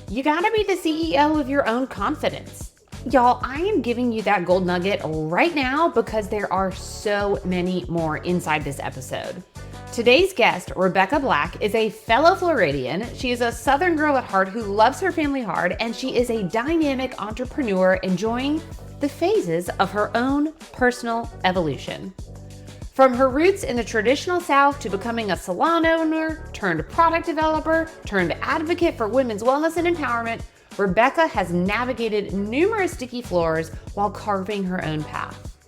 You gotta be the CEO of your own confidence. Y'all, I am giving you that gold nugget right now because there are so many more inside this episode. Today's guest, Rebecca Black, is a fellow Floridian. She is a Southern girl at heart who loves her family hard, and she is a dynamic entrepreneur enjoying the phases of her own personal evolution. From her roots in the traditional South to becoming a salon owner, turned product developer, turned advocate for women's wellness and empowerment, Rebecca has navigated numerous sticky floors while carving her own path.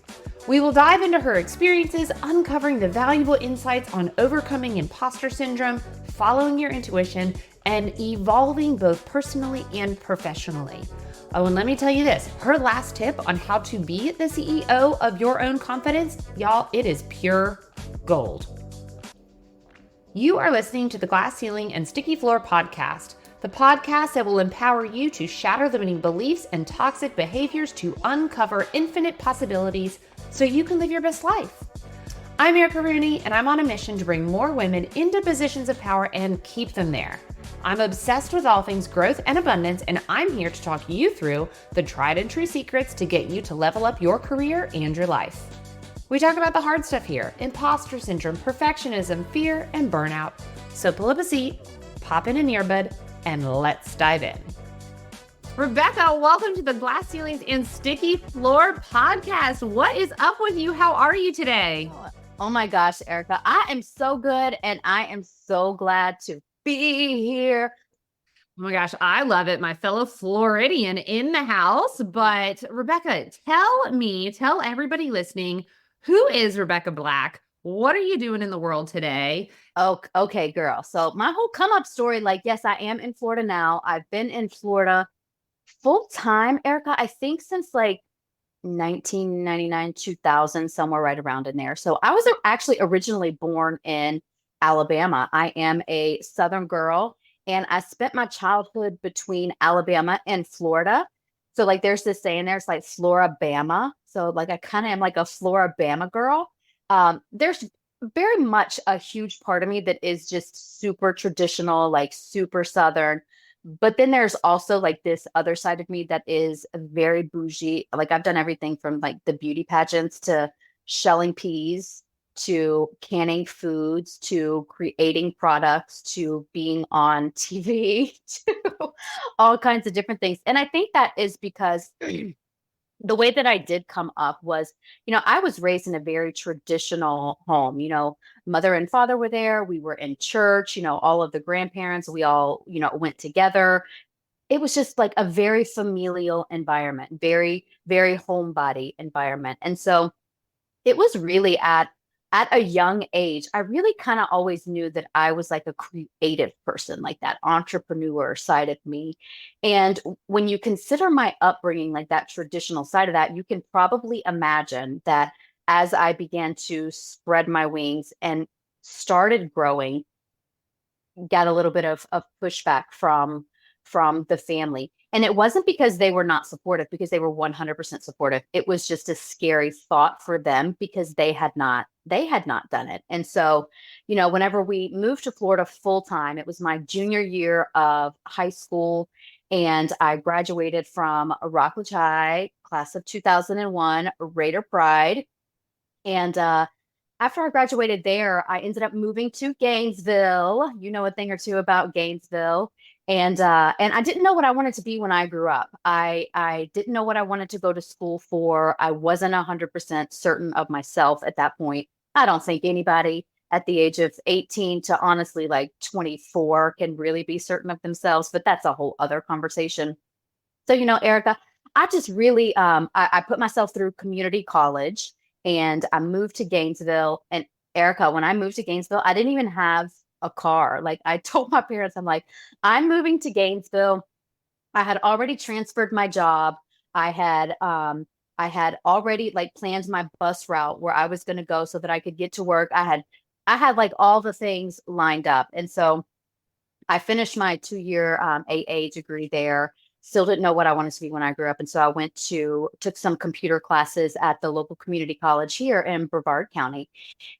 We will dive into her experiences, uncovering the valuable insights on overcoming imposter syndrome, following your intuition, and evolving both personally and professionally. Oh, and let me tell you this, her last tip on how to be the CEO of your own confidence, y'all, it is pure gold. You are listening to the Glass Ceiling and Sticky Floor podcast, the podcast that will empower you to shatter limiting beliefs and toxic behaviors to uncover infinite possibilities so you can live your best life. I'm Erica Rooney, and I'm on a mission to bring more women into positions of power and keep them there. I'm obsessed with all things growth and abundance, and I'm here to talk you through the tried and true secrets to get you to level up your career and your life. We talk about the hard stuff here: imposter syndrome, perfectionism, fear, and burnout. So pull up a seat, pop in an earbud, and let's dive in. Rebecca, welcome to the Glass Ceilings and Sticky Floor podcast. What is up with you? How are you today? Oh my gosh, Erica, I am so good, and I am so glad to be here. Oh my gosh, I love it. My fellow Floridian in the house. But Rebecca, tell everybody listening, who is Rebecca Black? What are you doing in the world today? Oh, okay, girl. So my whole come up story, yes, I am in Florida now. I've been in Florida full time, Erica, I think since 1999, 2000, somewhere right around in there. So I was actually originally born in Alabama. I am a Southern girl, and I spent my childhood between Alabama and Florida. So there's this saying there's Flora-Bama. So I kind of am like a Flora-Bama girl. There's very much a huge part of me that is just super traditional, super Southern. But then there's also this other side of me that is very bougie. I've done everything from the beauty pageants to shelling peas to canning foods to creating products to being on TV to all kinds of different things. And I think that is because the way that I did come up was, I was raised in a very traditional home. Mother and father were there. We were in church, all of the grandparents, we all, went together. It was just a very familial environment, very, very homebody environment. And so it was really at a young age, I really kind of always knew that I was a creative person, that entrepreneur side of me. And when you consider my upbringing, that traditional side of that, you can probably imagine that as I began to spread my wings and started growing, got a little bit of pushback from the family. And it wasn't because they were not supportive, because they were 100% supportive. It was just a scary thought for them because they had not done it. And so, whenever we moved to Florida full time, it was my junior year of high school, and I graduated from Rockledge High, class of 2001, Raider Pride. And after I graduated there, I ended up moving to Gainesville. You know a thing or two about Gainesville. And I didn't know what I wanted to be when I grew up. I didn't know what I wanted to go to school for. I wasn't 100% certain of myself at that point. I don't think anybody at the age of 18 to honestly 24 can really be certain of themselves, but that's a whole other conversation. So, Erica, I just really I put myself through community college, and I moved to Gainesville. And Erica, when I moved to Gainesville, I didn't even have a car. I told my parents, I'm moving to Gainesville. I had already transferred my job. I had already planned my bus route where I was going to go so that I could get to work. I had all the things lined up. And so I finished my 2-year AA degree there. Still didn't know what I wanted to be when I grew up. And so I took some computer classes at the local community college here in Brevard County,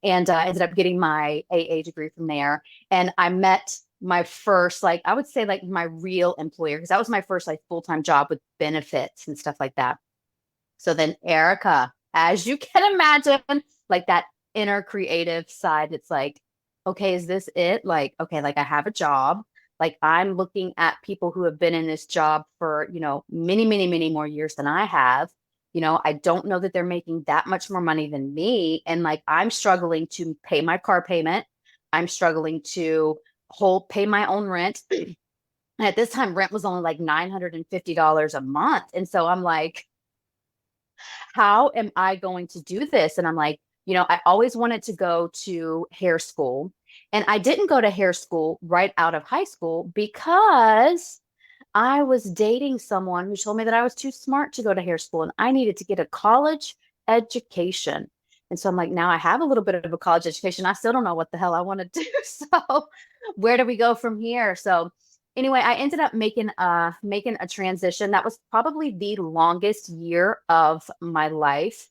and ended up getting my AA degree from there. And I met my first, like, I would say like my real employer, because that was my first like full-time job with benefits and stuff like that. So then Erica, as you can imagine, like that inner creative side, it's like, okay, is this it? Like, okay, like I have a job. Like I'm looking at people who have been in this job for, many, many, many more years than I have. I don't know that they're making that much more money than me. And like I'm struggling to pay my car payment. I'm struggling to pay my own rent. And at this time, rent was only like $950 a month. And so I'm like, how am I going to do this? And I'm like, I always wanted to go to hair school. And I didn't go to hair school right out of high school because I was dating someone who told me that I was too smart to go to hair school and I needed to get a college education. And so I'm like, now I have a little bit of a college education. I still don't know what the hell I want to do. So where do we go from here? So anyway, I ended up making a transition. That was probably the longest year of my life,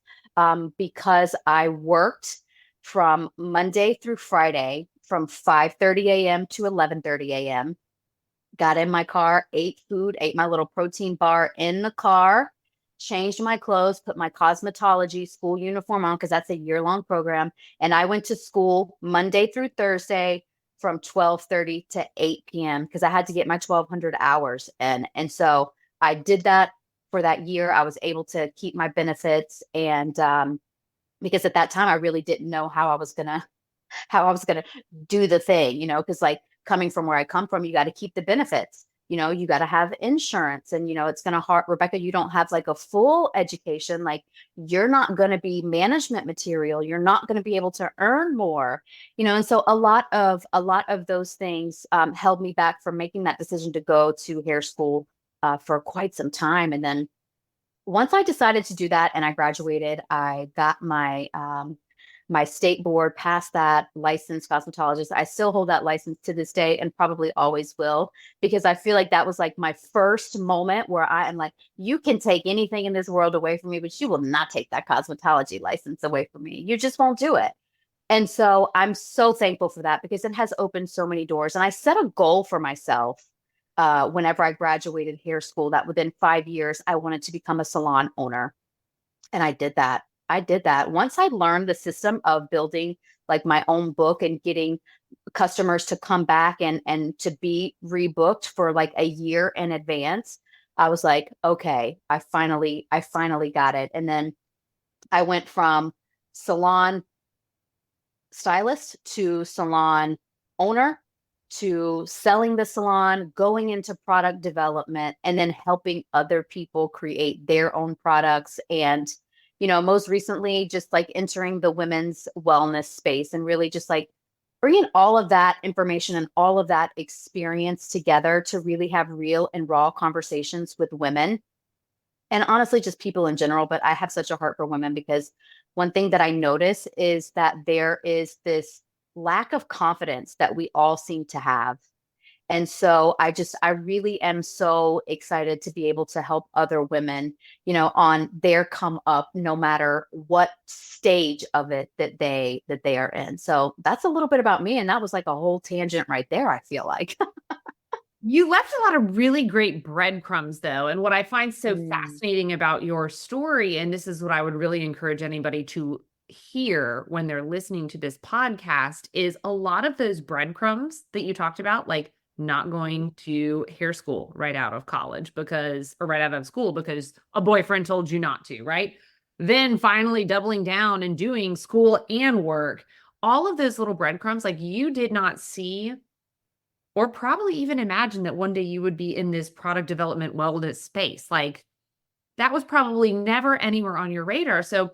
because I worked from Monday through Friday from 5:30 a.m. to 11:30 a.m. Got in my car, ate food, ate my little protein bar in the car, changed my clothes, put my cosmetology school uniform on because that's a year-long program. And I went to school Monday through Thursday from 12:30 to 8 p.m. because I had to get my 1,200 hours in. And so I did that for that year. I was able to keep my benefits. And because at that time, I really didn't know how I was gonna do the thing, because like coming from where I come from, you got to keep the benefits. You got to have insurance, and it's gonna hard. Rebecca, you don't have like a full education. Like you're not gonna be management material. You're not gonna be able to earn more. And so a lot of those things held me back from making that decision to go to hair school for quite some time. And then once I decided to do that and I graduated, I got my state board, passed that licensed cosmetologist. I still hold that license to this day and probably always will, because I feel like that was like my first moment where I am like, you can take anything in this world away from me, but you will not take that cosmetology license away from me. You just won't do it. And so I'm so thankful for that because it has opened so many doors. And I set a goal for myself whenever I graduated hair school that within 5 years, I wanted to become a salon owner. And I did that. I did that. Once I learned the system of building like my own book and getting customers to come back and to be rebooked for like a year in advance, I was like, okay, I finally got it. And then I went from salon stylist to salon owner to selling the salon, going into product development, and then helping other people create their own products. And, most recently, just like entering the women's wellness space and really just like bringing all of that information and all of that experience together to really have real and raw conversations with women and honestly just people in general. But I have such a heart for women because one thing that I notice is that there is this lack of confidence that we all seem to have. And so I really am so excited to be able to help other women, on their come up, no matter what stage of it that they are in. So that's a little bit about me. And that was like a whole tangent right there, I feel like. You left a lot of really great breadcrumbs, though. And what I find so Mm, fascinating about your story, and this is what I would really encourage anybody to hear when they're listening to this podcast, is a lot of those breadcrumbs that you talked about, like not going to hair school right out of college or right out of school because a boyfriend told you not to, right? Then finally doubling down and doing school and work. All of those little breadcrumbs, like you did not see or probably even imagine that one day you would be in this product development wellness space. Like that was probably never anywhere on your radar. So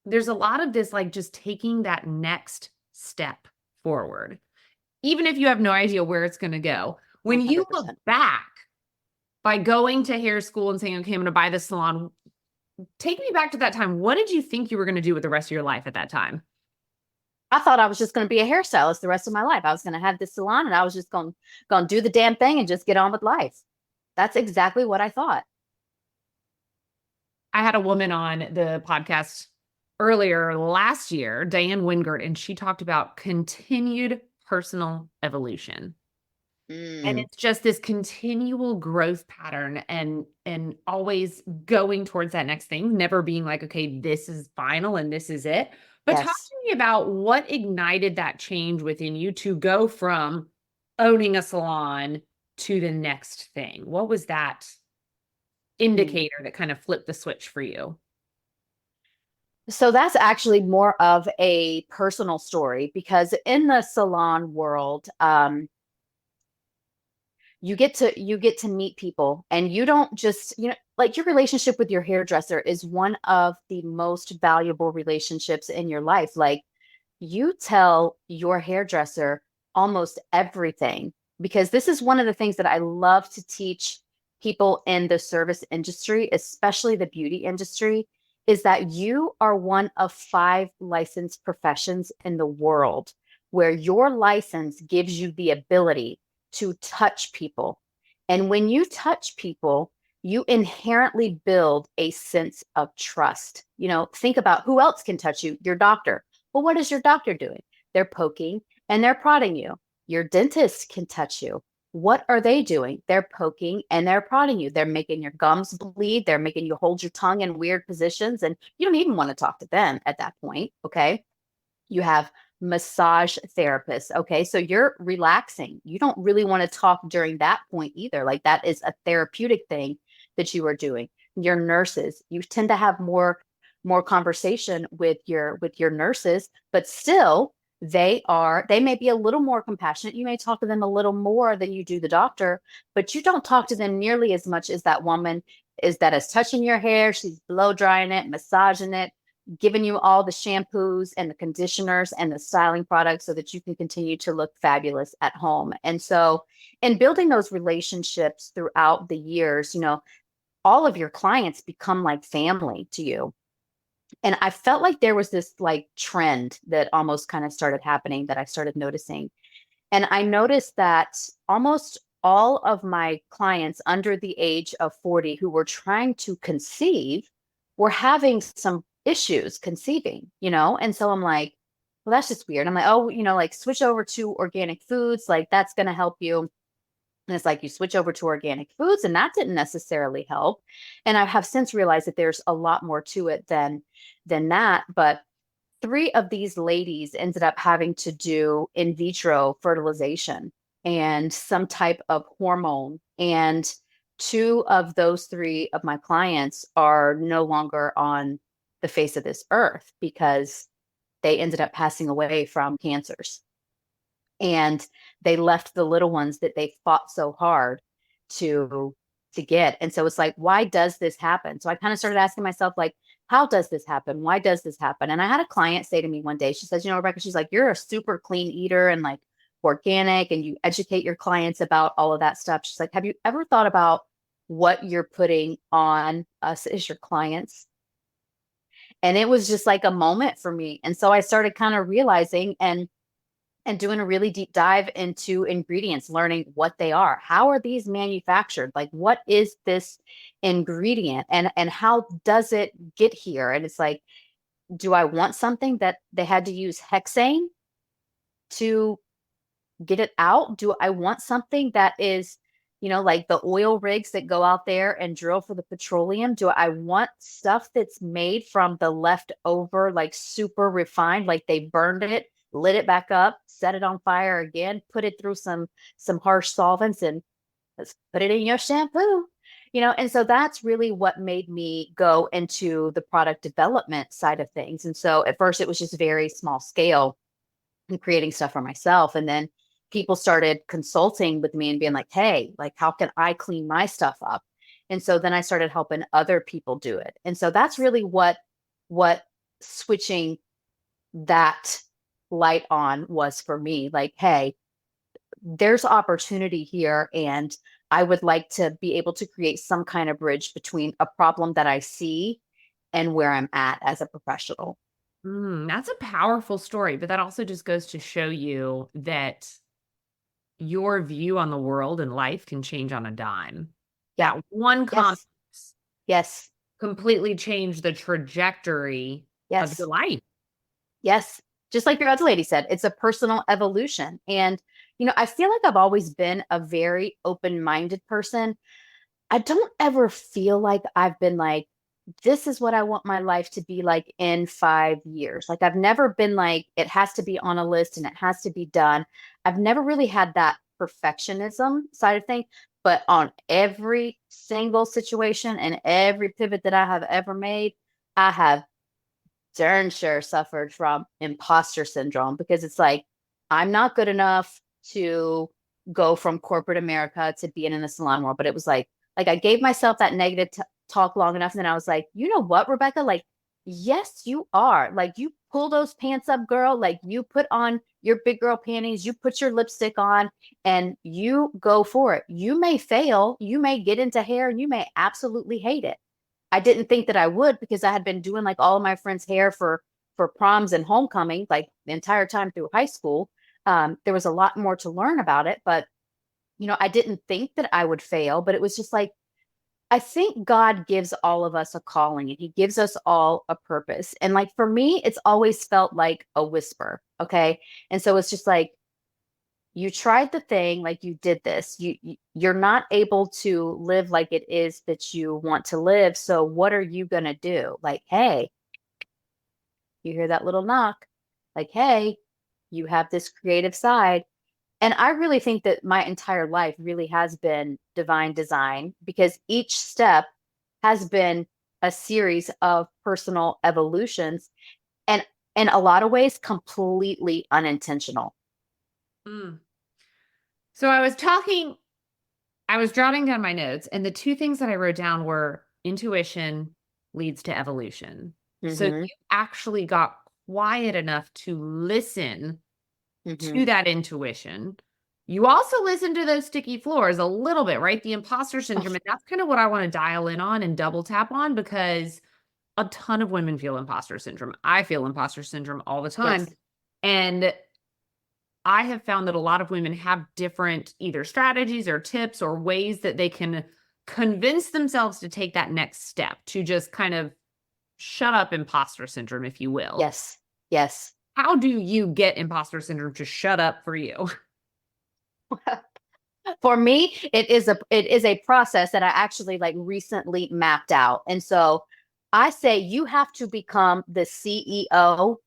there's a lot of this, like just taking that next step forward, even if you have no idea where it's going to go. When you look 100%. back by going to hair school and saying, okay, I'm going to buy this salon, take me back to that time. What did you think you were going to do with the rest of your life at that time? I thought I was just going to be a hairstylist the rest of my life. I was going to have this salon and I was just going to do the damn thing and just get on with life. That's exactly what I thought. I had a woman on the podcast earlier last year, Diane Wingert, and she talked about continued personal evolution. And Mm, it's just this continual growth pattern and always going towards that next thing, never being like, okay, this is final and this is it. But talk yes. to me about what ignited that change within you to go from owning a salon to the next thing. What was that Mm. indicator that kind of flipped the switch for you? So that's actually more of a personal story because in the salon world, you get to meet people and you don't just, like your relationship with your hairdresser is one of the most valuable relationships in your life. Like you tell your hairdresser almost everything because this is one of the things that I love to teach people in the service industry, especially the beauty industry, is that you are one of five licensed professions in the world where your license gives you the ability to touch people. And when you touch people, you inherently build a sense of trust. Think about who else can touch you, your doctor. Well, what is your doctor doing? They're poking and they're prodding you. Your dentist can touch you. What are they doing? They're poking and they're prodding you. They're making your gums bleed. They're making you hold your tongue in weird positions. And you don't even want to talk to them at that point. Okay. You have massage therapists. Okay. So you're relaxing. You don't really want to talk during that point either. Like that is a therapeutic thing that you are doing. Your nurses, you tend to have more conversation with your nurses, but still they may be a little more compassionate. You may talk to them a little more than you do the doctor, but you don't talk to them nearly as much as that woman is touching your hair. She's blow drying it, massaging it, giving you all the shampoos and the conditioners and the styling products so that you can continue to look fabulous at home. And so, in building those relationships throughout the years, all of your clients become like family to you. And I felt like there was this like trend that almost kind of started happening that I started noticing. And I noticed that almost all of my clients under the age of 40 who were trying to conceive were having some issues conceiving. And so I'm like, well, that's just weird. I'm like, oh, like switch over to organic foods. Like that's going to help you. And it's like you switch over to organic foods, and that didn't necessarily help. And I have since realized that there's a lot more to it than that. But three of these ladies ended up having to do in vitro fertilization and some type of hormone. And two of those three of my clients are no longer on the face of this earth because they ended up passing away from cancers. And they left the little ones that they fought so hard to get. And so it's like, why does this happen? So I kind of started asking myself, like, how does this happen? Why does this happen? And I had a client say to me one day, she says, Rebecca, she's like, you're a super clean eater and like organic, and you educate your clients about all of that stuff. She's like, have you ever thought about what you're putting on us as your clients? And it was just like a moment for me. And so I started kind of realizing and doing a really deep dive into ingredients, learning what they are. How are these manufactured? Like, what is this ingredient and how does it get here? And it's like, do I want something that they had to use hexane to get it out? Do I want something that is, like the oil rigs that go out there and drill for the petroleum? Do I want stuff that's made from the leftover, like super refined, like they burned it, lit it back up, set it on fire again, put it through some harsh solvents, and let's put it in your shampoo? And so that's really what made me go into the product development side of things. And so at first it was just very small scale and creating stuff for myself. And then people started consulting with me and being like, hey, like, how can I clean my stuff up? And so then I started helping other people do it. And so that's really what switching that light on was for me. Like, hey, there's opportunity here. And I would like to be able to create some kind of bridge between a problem that I see and where I'm at as a professional. That's a powerful story, but that also just goes to show you that your view on the world and life can change on a dime. Yeah. That one comment Yes. Yes. completely changed the trajectory of your Yes. life. Yes. Just like your other lady said, it's a personal evolution. And, I feel like I've always been a very open-minded person. I don't ever feel like I've been like, this is what I want my life to be like in 5 years. Like, I've never been like, it has to be on a list and it has to be done. I've never really had that perfectionism side of things. But on every single situation and every pivot that I have ever made, I have darn sure suffered from imposter syndrome because it's like, I'm not good enough to go from corporate America to being in the salon world. But it was like I gave myself that negative talk long enough. And then I was like, you know what, Rebecca? Like, yes, you are. Like, you pull those pants up, girl. Like, you put on your big girl panties, you put your lipstick on, and you go for it. You may fail, you may get into hair, and you may absolutely hate it. I didn't think that I would because I had been doing like all of my friends' hair for proms and homecoming like the entire time through high school. There was a lot more to learn about it, but I didn't think that I would fail, but it was just like I think God gives all of us a calling and he gives us all a purpose. And like for me, it's always felt like a whisper, okay? And so it's just like you tried the thing, like you did this. You're not able to live like it is that you want to live. So what are you going to do? Like, hey, you hear that little knock. Like, hey, you have this creative side. And I really think that my entire life really has been divine design because each step has been a series of personal evolutions and in a lot of ways completely unintentional. Mm. So I was jotting down my notes, and the two things that I wrote down were intuition leads to evolution. So Hmm. you actually got quiet enough to listen Hmm. to that intuition. You also listen to those sticky floors a little bit, right? The imposter syndrome. And that's kind of what I want to dial in on and double tap on because a ton of women feel imposter syndrome. I feel imposter syndrome all the time. Yes. And I have found that a lot of women have different either strategies or tips or ways that they can convince themselves to take that next step to just kind of shut up imposter syndrome, if you will. Yes. Yes. How do you get imposter syndrome to shut up for you? For me, it is a process that I actually like recently mapped out. And so I say you have to become the CEO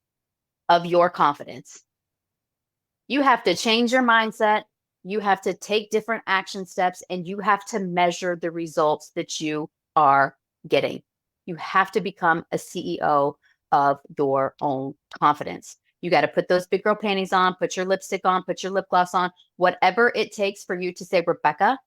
of your confidence. You have to change your mindset. You have to take different action steps and you have to measure the results that you are getting. You have to become a CEO of your own confidence. You got to put those big girl panties on, put your lipstick on, put your lip gloss on, whatever it takes for you to say, Rebecca,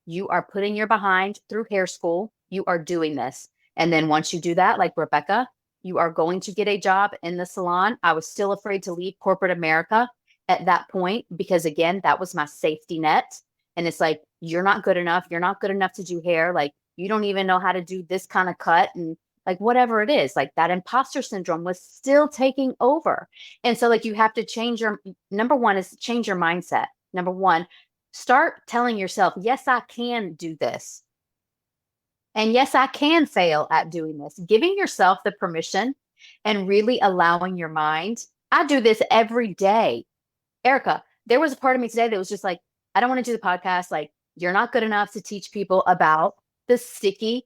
you are putting your behind through hair school. You are doing this. And then once you do that, like Rebecca, you are going to get a job in the salon. I was still afraid to leave corporate America at that point because, again, that was my safety net. And it's like, you're not good enough. You're not good enough to do hair. Like, you don't even know how to do this kind of cut. And like, whatever it is, like that imposter syndrome was still taking over. And so, like, you have to change your number one is change your mindset. Number one, start telling yourself, yes, I can do this. And yes, I can fail at doing this. Giving yourself the permission and really allowing your mind. I do this every day. Erica, there was a part of me today that was just like, I don't want to do the podcast. Like, you're not good enough to teach people about the sticky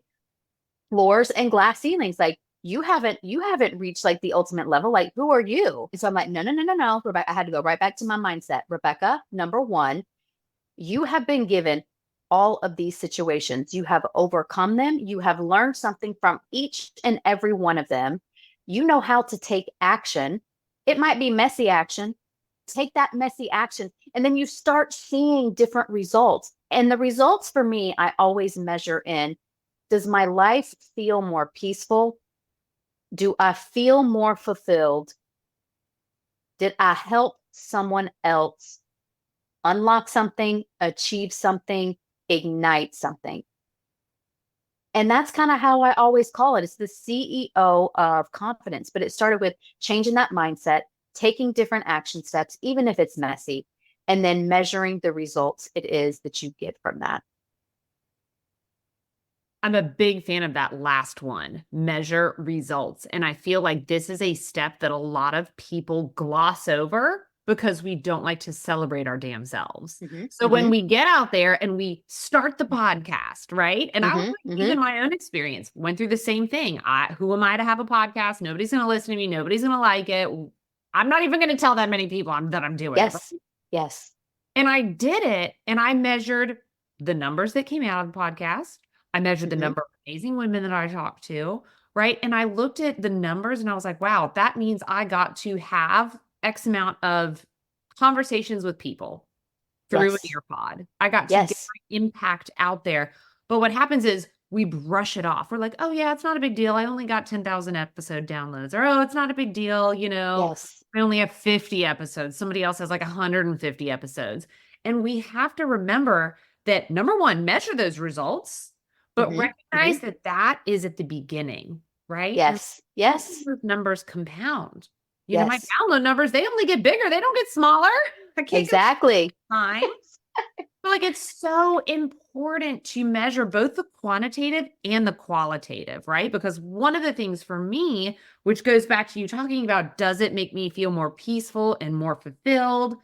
floors and glass ceilings. Like, you haven't reached like the ultimate level. Like, who are you? And so I'm like, no, no, no, no, no. Rebecca, I had to go right back to my mindset. Rebecca, number one, you have been given all of these situations. You have overcome them. You have learned something from each and every one of them. You know how to take action. It might be messy action. Take that messy action, and then you start seeing different results. And the results for me, I always measure in, does my life feel more peaceful? Do I feel more fulfilled? Did I help someone else unlock something, achieve something, ignite something? And that's kind of how I always call it. It's the CEO of confidence, but it started with changing that mindset, taking different action steps, even if it's messy, and then measuring the results it is that you get from that. I'm a big fan of that last one, measure results. And I feel like this is a step that a lot of people gloss over because we don't like to celebrate our damn selves. Mhm, So when mhm, we get out there and we start the podcast, right? And I was mhm, like, mhm. even my own experience went through the same thing. Who am I to have a podcast? Nobody's going to listen to me. Nobody's going to like it. I'm not even going to tell that many people that I'm doing it. Yes. Yes. And I did it, and I measured the numbers that came out of the podcast. I measured the Mhm. number of amazing women that I talked to, right? And I looked at the numbers and I was like, wow, that means I got to have X amount of conversations with people through an Yes. earpod. I got to get Yes. my impact out there. But what happens is we brush it off. We're like, oh, yeah, it's not a big deal. I only got 10,000 episode downloads. Or, oh, it's not a big deal. Yes. I only have 50 episodes. Somebody else has like 150 episodes. And we have to remember that number one, measure those results, but Mhm, recognize mhm. that that is at the beginning, right? And Yes. Yes. those numbers compound. My Yes. download numbers, they only get bigger. They don't get smaller. I can't go Exactly. time. But like it's so important to measure both the quantitative and the qualitative, right? Because one of the things for me, which goes back to you talking about, does it make me feel more peaceful and more fulfilled?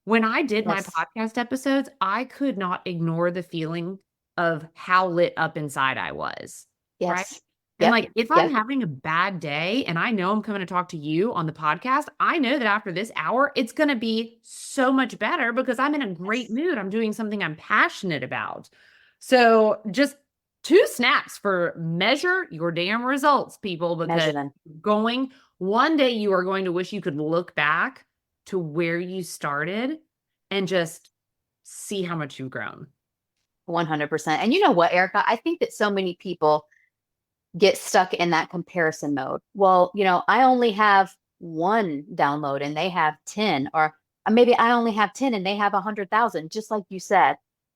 When I did my Yes. podcast episodes, I could not ignore the feeling of how lit up inside I was, right? Yes. And Yep. like, if I'm Yep. having a bad day and I know I'm coming to talk to you on the podcast, I know that after this hour, it's going to be so much better because I'm in a great Yes. mood. I'm doing something I'm passionate about. So, just two snaps for measure your damn results, people, because Measure them. going one day you are going to wish you could look back to where you started and just see how much you've grown. 100%. And you know what, Erica? I think that so many people get stuck in that comparison mode. Well, I only have one download and they have 10, or maybe I only have 10 and they have 100,000, just like you said.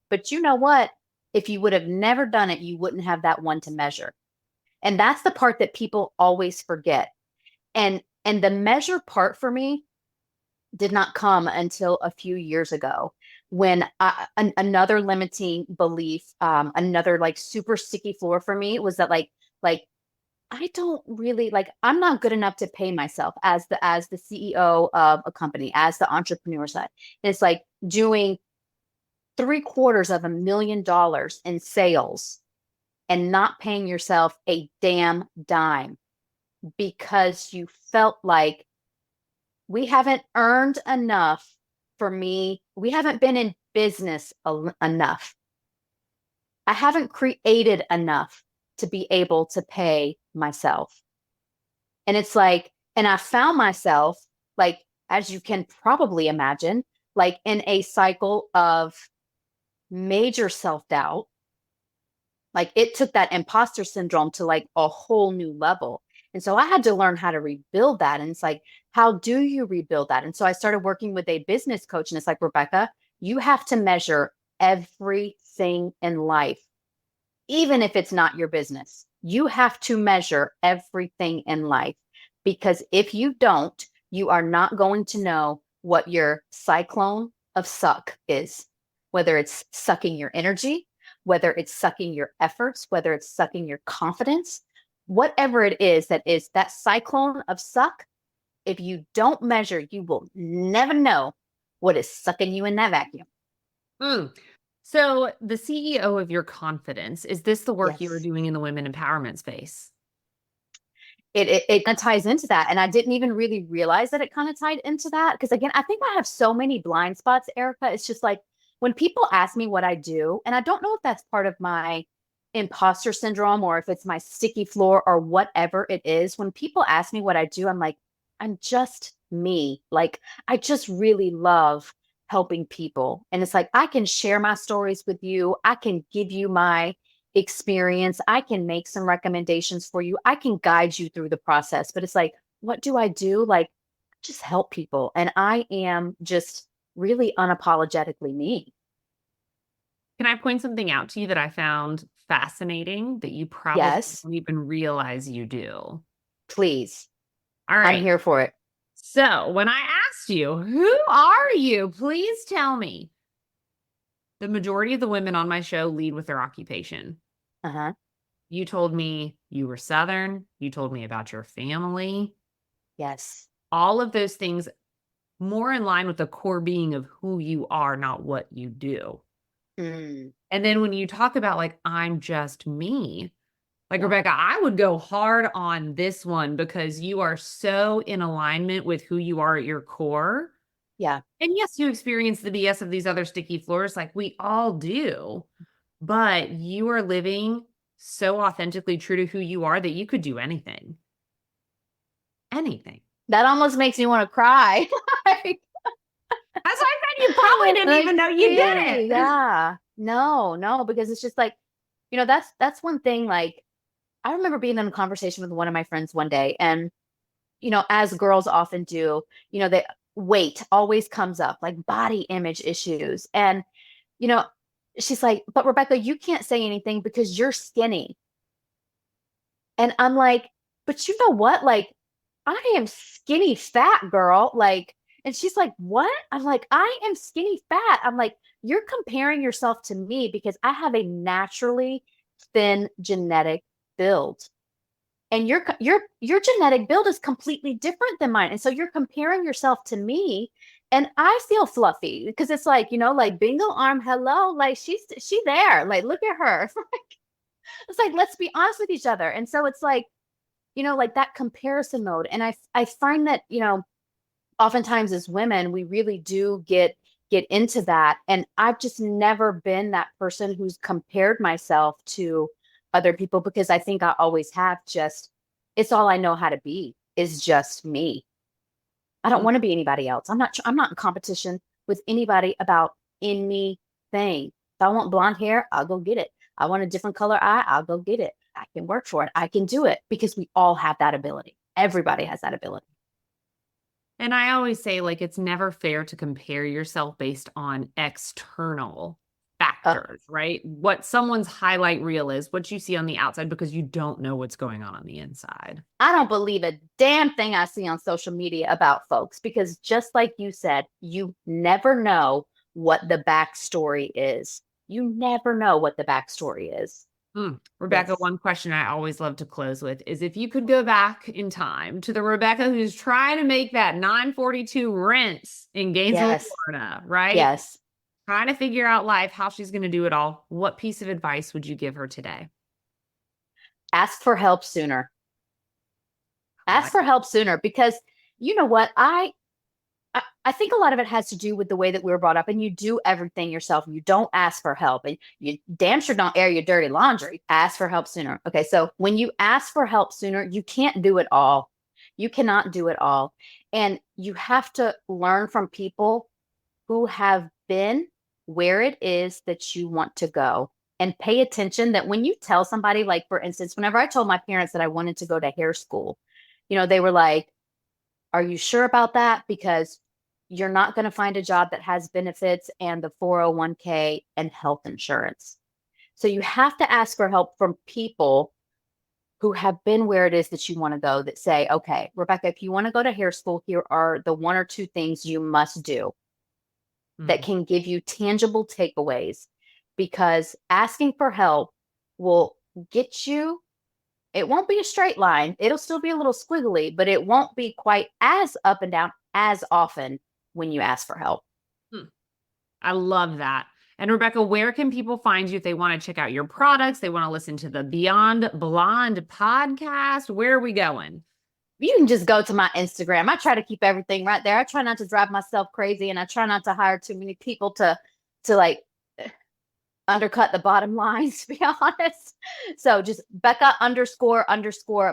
But you know what? If you would have never done it, you wouldn't have that one to measure. And that's the part that people always forget. And the measure part for me did not come until a few years ago when another limiting belief, another like super sticky floor for me was that like I don't really like I'm not good enough to pay myself as the CEO of a company, as the entrepreneur side. It's like doing $750,000 in sales and not paying yourself a damn dime because you felt like we haven't earned enough for me. We haven't been in business enough. I haven't created enough to be able to pay myself. And it's like, and I found myself, like, as you can probably imagine, like in a cycle of major self doubt. Like it took that imposter syndrome to like a whole new level. And so I had to learn how to rebuild that. And it's like, how do you rebuild that? And so I started working with a business coach. And it's like, Rebecca, you have to measure everything in life, even if it's not your business. You have to measure everything in life because if you don't, you are not going to know what your cyclone of suck is, whether it's sucking your energy, whether it's sucking your efforts, whether it's sucking your confidence, whatever it is that cyclone of suck. If you don't measure, you will never know what is sucking you in that vacuum. Mm. So, the CEO of your confidence, is this the work you are Yes. doing in the women empowerment space? It kind of ties into that. And I didn't even really realize that it kind of tied into that. Because again, I think I have so many blind spots, Erica. It's just like when people ask me what I do, and I don't know if that's part of my imposter syndrome or if it's my sticky floor or whatever it is. When people ask me what I do, I'm like, I'm just me. Like, I just really love helping people. And it's like, I can share my stories with you, I can give you my experience. I can make some recommendations for you. I can guide you through the process. But it's like, what do I do? Like, just help people. And I am just really unapologetically me. Can I point something out to you that I found fascinating that you probably Yes, don't even realize you do? please. All I'm right. here for it. So, when I asked you, who are you? Please tell me. The majority of the women on my show lead with their occupation. Uh huh. You told me you were Southern. You told me about your family. Yes. All of those things more in line with the core being of who you are, not what you do. Mm, And then when you talk about like, I'm just me, like yeah. Rebecca, I would go hard on this one because you are so in alignment with who you are at your core. Yeah. And yes, you experience the BS of these other sticky floors like we all do, but you are living so authentically true to who you are that you could do anything. Anything. That almost makes me want to cry. Like, That's why I said you probably didn't like, even know you did really, it. yeah. No, no, because it's just like, that's one thing. Like, I remember being in a conversation with one of my friends one day, and as girls often do, they weight always comes up, like body image issues. And, you know, she's like, but Rebecca, you can't say anything because you're skinny. And I'm like, but you know what? Like, I am skinny fat, girl. Like, and she's like, what? I'm like, I am skinny fat. I'm like, you're comparing yourself to me because I have a naturally thin genetic build. And your genetic build is completely different than mine. And so you're comparing yourself to me. And I feel fluffy because it's like, like bingo arm, hello, like she there. Like, look at her. It's like, let's be honest with each other. And so it's like, like that comparison mode. And I find that, oftentimes as women, we really do get into that. And I've just never been that person who's compared myself to other people because I think I always have just, it's all I know how to be is just me. I don't want to be anybody else. I'm not in competition with anybody about anything. If I want blonde hair, I'll go get it. I want a different color eye, I'll go get it. I can work for it. I can do it because we all have that ability. Everybody has that ability. And I always say, like, it's never fair to compare yourself based on external Uh, factors, right? What someone's highlight reel is, what you see on the outside, because you don't know what's going on the inside. I don't believe a damn thing I see on social media about folks because just like you said, you never know what the backstory is. You never know what the backstory is. Rebecca, Yes. one question I always love to close with is if you could go back in time to the Rebecca who's trying to make that 942 rents in Gainesville, Yes. Florida, right? Yes. Trying to figure out life, how she's going to do it all. What piece of advice would you give her today? Ask for help sooner. I Ask like for help sooner because you know what? I think a lot of it has to do with the way that we were brought up, and you do everything yourself. You don't ask for help, and you damn sure don't air your dirty laundry. Ask for help sooner. Okay, so when you ask for help sooner, you can't do it all. You cannot do it all. And you have to learn from people who have been where it is that you want to go and pay attention that when you tell somebody, like for instance, whenever I told my parents that I wanted to go to hair school, they were like, are you sure about that? Because you're not going to find a job that has benefits and the 401k and health insurance. So you have to ask for help from people who have been where it is that you want to go that say, okay, Rebecca, if you want to go to hair school, here are the one or two things you must do that Mm. can give you tangible takeaways because asking for help will get you, it won't be a straight line. It'll still be a little squiggly, but it won't be quite as up and down as often when you ask for help. Hmm. I love that. And Rebecca, where can people find you if they want to check out your products? They want to listen to the Beyond Blonde podcast. Where are we going? You can just go to my Instagram. I try to keep everything right there. I try not to drive myself crazy and I try not to hire too many people to like undercut the bottom line, to be honest. So just Becca underscore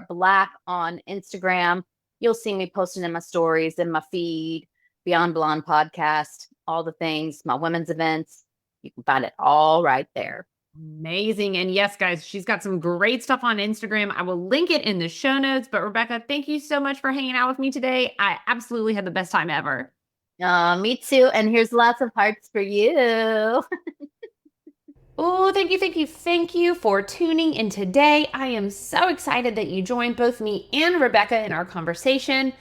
black on Instagram. You'll see me posting in my stories, in my feed, Beyond Blonde podcast, all the things, my women's events. You can find it all right there. Amazing. And yes, guys, she's got some great stuff on Instagram. I will link it in the show notes. But Rebecca, thank you so much for hanging out with me today. I absolutely had the best time ever. Me too. And here's lots of hearts for you. Oh, thank you for tuning in today. I am so excited that you joined both me and Rebecca in our conversation.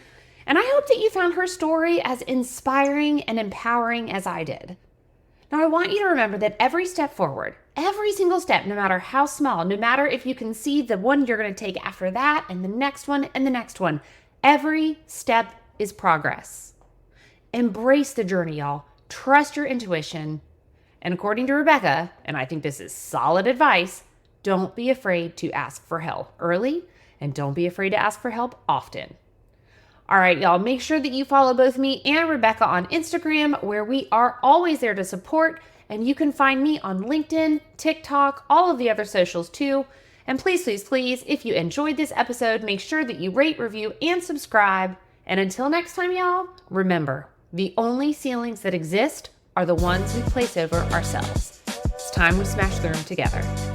And I hope that you found her story as inspiring and empowering as I did. Now, I want you to remember that every step forward, every single step, no matter how small, no matter if you can see the one you're going to take after that and the next one and the next one, every step is progress. Embrace the journey, y'all. Trust your intuition. And according to Rebecca, and I think this is solid advice, don't be afraid to ask for help early and don't be afraid to ask for help often. All right, y'all, make sure that you follow both me and Rebecca on Instagram, where we are always there to support. And you can find me on LinkedIn, TikTok, all of the other socials too. And please, please, please, if you enjoyed this episode, make sure that you rate, review, and subscribe. And until next time, y'all, remember, the only ceilings that exist are the ones we place over ourselves. It's time we smash through them together.